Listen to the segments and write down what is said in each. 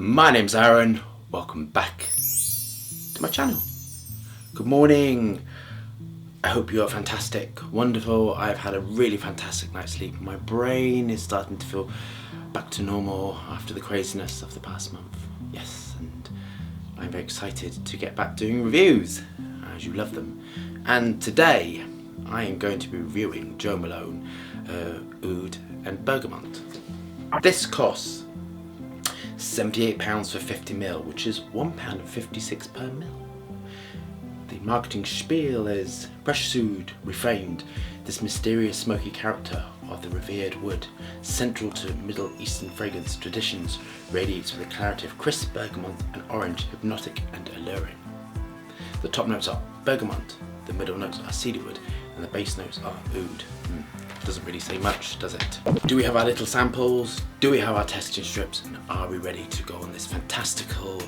My name's Aaron, welcome back to my channel. Good morning, I hope you are fantastic, wonderful. I've had a really fantastic night's sleep. My brain is starting to feel back to normal after the craziness of the past month. Yes, and I'm very excited to get back doing reviews, as you love them. And today, I am going to be reviewing Joe Malone, Oud and Bergamot. This costs £78 for 50ml, which is £1.56 per ml. The marketing spiel is precious oud, reframed, this mysterious smoky character of the revered wood, central to Middle Eastern fragrance traditions, radiates with a clarity of crisp bergamot and orange, hypnotic and alluring. The top notes are bergamot, the middle notes are cedarwood, and the base notes are oud. Doesn't really say much, does it? Do we have our little samples? Do we have our testing strips? And are we ready to go on this fantastical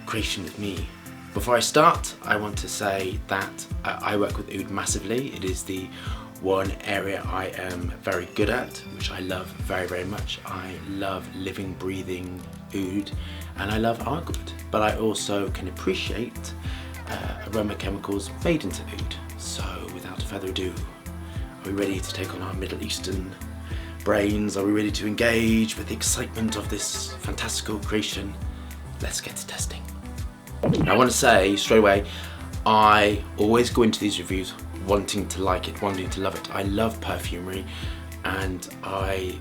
creation with me? Before I start, I want to say that I work with oud massively. It is the one area I am very good at, which I love very, very much. I love living, breathing oud, and I love argument. But I also can appreciate aroma chemicals made into oud. So without further ado, are we ready to take on our Middle Eastern brains? Are we ready to engage with the excitement of this fantastical creation? Let's get to testing. Now, I want to say straight away, I always go into these reviews wanting to like it, wanting to love it. I love perfumery, and I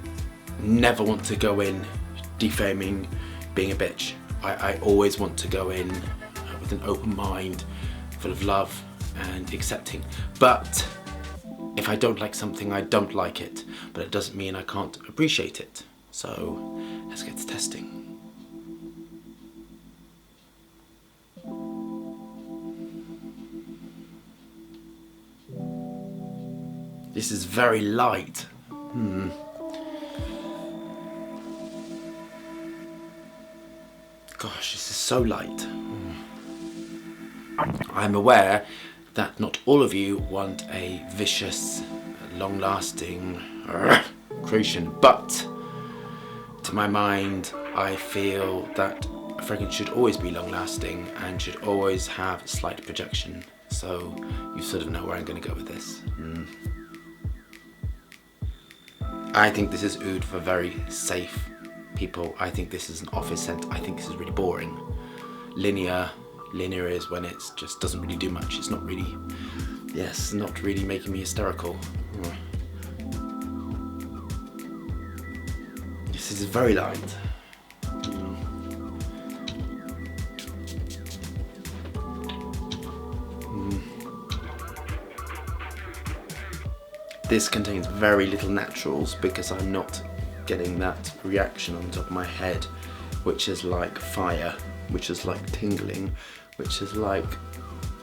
never want to go in defaming, being a bitch. I always want to go in with an open mind, full of love and accepting. But if I don't like something, I don't like it, but it doesn't mean I can't appreciate it. So let's get to testing. This is very light. Gosh, this is so light. I'm aware that not all of you want a vicious, long-lasting creation, but to my mind, I feel that a fragrance should always be long-lasting and should always have slight projection. So you sort of know where I'm going to go with this. I think this is oud for very safe people. I think this is an office scent. I think this is really boring. Linear is when it just doesn't really do much. It's not really, not really making me hysterical. This is very light. This contains very little naturals because I'm not getting that reaction on top of my head, which is like fire, which is like tingling, which is like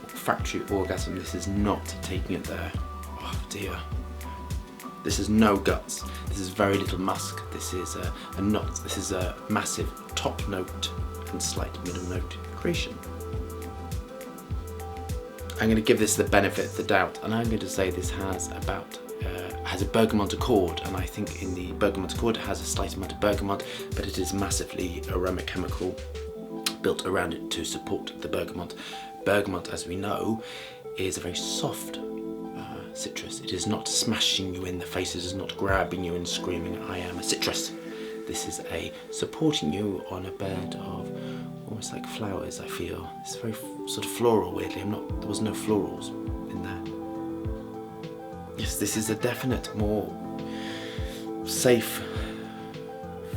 factory orgasm. This is not taking it there. Oh dear. This is no guts. This is very little musk. This is a nut. This is a massive top note and slight middle note creation. I'm going to give this the benefit of the doubt, and I'm going to say this has has a bergamot accord, and I think in the bergamot accord it has a slight amount of bergamot, but it is massively aroma chemical built around it to support the bergamot. Bergamot, as we know, is a very soft citrus. It is not smashing you in the face, it is not grabbing you and screaming, I am a citrus. This is a supporting you on a bed of almost like flowers, I feel. It's very sort of floral, weirdly. There was no florals in there. Yes, this is a definite, more safe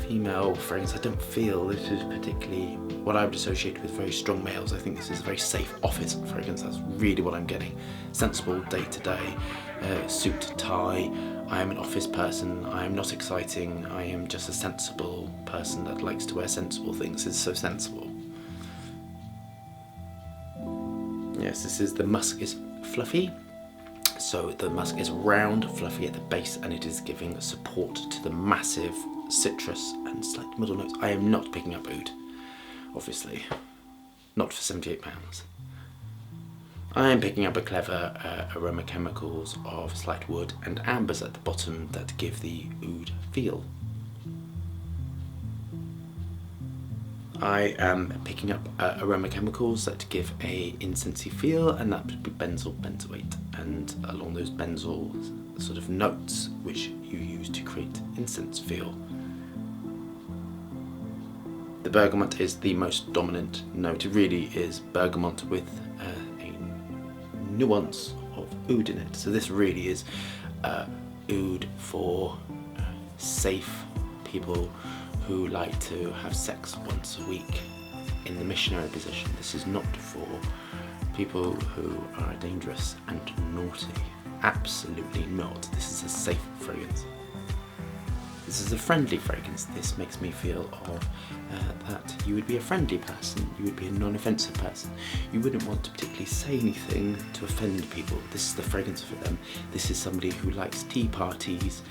female fragrance. I don't feel this is particularly what I would associate with very strong males. I think this is a very safe office fragrance. That's really what I'm getting. Sensible day to day, suit, tie. I am an office person. I am not exciting. I am just a sensible person that likes to wear sensible things. It's so sensible. Yes, the musk is fluffy. So the musk is round, fluffy at the base, and it is giving support to the massive citrus and slight middle notes. I am not picking up oud, obviously. Not for £78. I am picking up a clever aroma chemicals of slight wood and ambers at the bottom that give the oud feel. I am picking up aroma chemicals that give a incensey feel, and that would be benzoyl, benzoate, and along those benzoyl sort of notes which you use to create incense feel. The bergamot is the most dominant note. It really is bergamot with a nuance of oud in it. So this really is oud for safe people who like to have sex once a week in the missionary position. This is not for people who are dangerous and naughty. Absolutely not. This is a safe fragrance. This is a friendly fragrance. This makes me feel that you would be a friendly person, you would be a non-offensive person. You wouldn't want to particularly say anything to offend people. This is the fragrance for them. This is somebody who likes tea parties,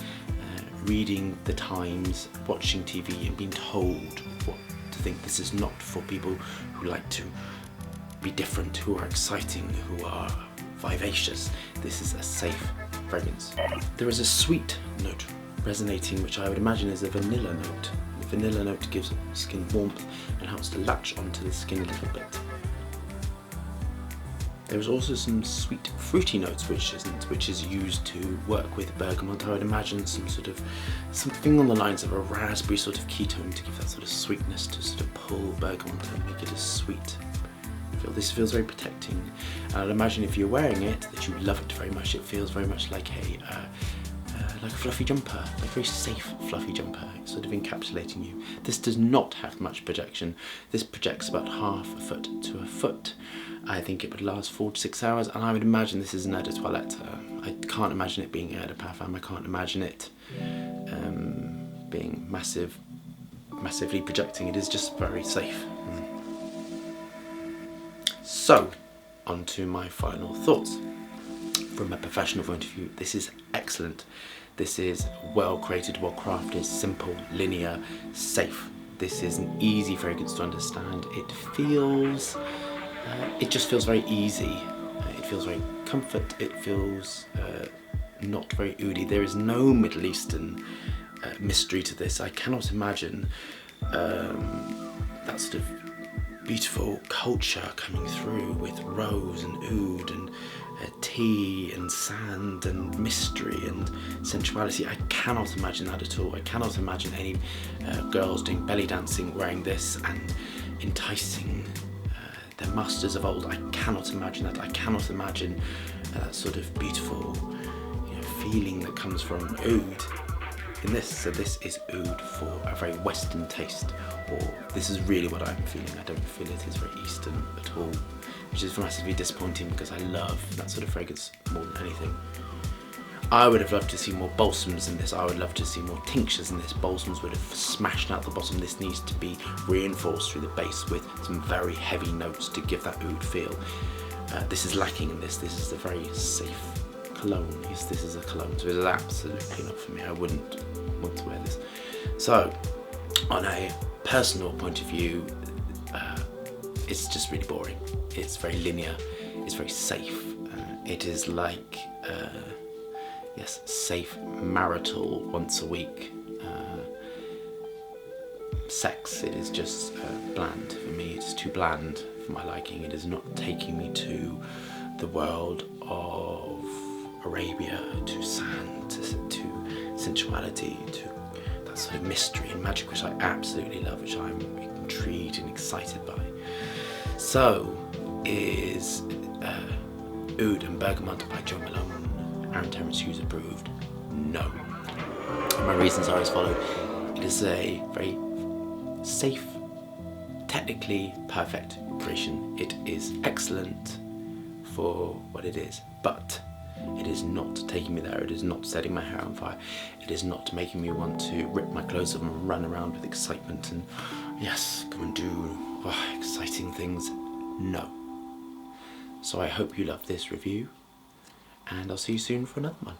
reading the Times, watching TV and being told what to think. This is not for people who like to be different, who are exciting, who are vivacious. This is a safe fragrance. There is a sweet note resonating, which I would imagine is a vanilla note. The vanilla note gives skin warmth and helps to latch onto the skin a little bit. There is also some sweet fruity notes which is used to work with bergamot. I would imagine something on the lines of a raspberry sort of ketone to give that sort of sweetness, to sort of pull bergamot and make it a sweet feel. This feels very protecting, and I'd imagine if you're wearing it that you love it very much. It feels very much like a fluffy jumper, a very safe fluffy jumper, sort of encapsulating you. This does not have much projection. This projects about half a foot to a foot. I think it would last 4 to 6 hours, and I would imagine this is an eau de toilette. I can't imagine it being eau de parfum. I can't imagine it being massively projecting. It is just very safe. So, on to my final thoughts. From a professional point of view, this is excellent. This is well created, well crafted, simple, linear, safe. This is an easy fragrance to understand. It just feels very easy. It feels very comfort. It feels not very oudy. There is no Middle Eastern mystery to this. I cannot imagine that sort of beautiful culture coming through with rose and oud and tea and sand and mystery and sensuality. I cannot imagine that at all. I cannot imagine any girls doing belly dancing wearing this and enticing their masters of old. I cannot imagine that. I cannot imagine that sort of beautiful feeling that comes from oud in this. So this is oud for a very Western taste, or this is really what I'm feeling. I don't feel it is very Eastern at all, which is massively disappointing because I love that sort of fragrance more than anything. I would have loved to see more balsams in this. I would love to see more tinctures in this. Balsams would have smashed out the bottom. This needs to be reinforced through the base with some very heavy notes to give that oud feel. This is lacking in this. This is a very safe cologne. Yes, this is a cologne, so it is absolutely not for me. I wouldn't want to wear this. So, on a personal point of view, it's just really boring. It's very linear. It's very safe. It is like yes, safe marital once a week sex. It is just bland for me. It's too bland for my liking. It is not taking me to the world of Arabia, to sand, to sensuality, to that sort of mystery and magic which I absolutely love, which I'm intrigued and excited by. So is Oud and Bergamot by John Malone and Terence Hughes approved? No. And my reasons are as follow. It is a very safe, technically perfect creation. It is excellent for what it is, but it is not taking me there. It is not setting my hair on fire. It is not making me want to rip my clothes off and run around with excitement and yes, come and do exciting things. No. So I hope you love this review, and I'll see you soon for another one.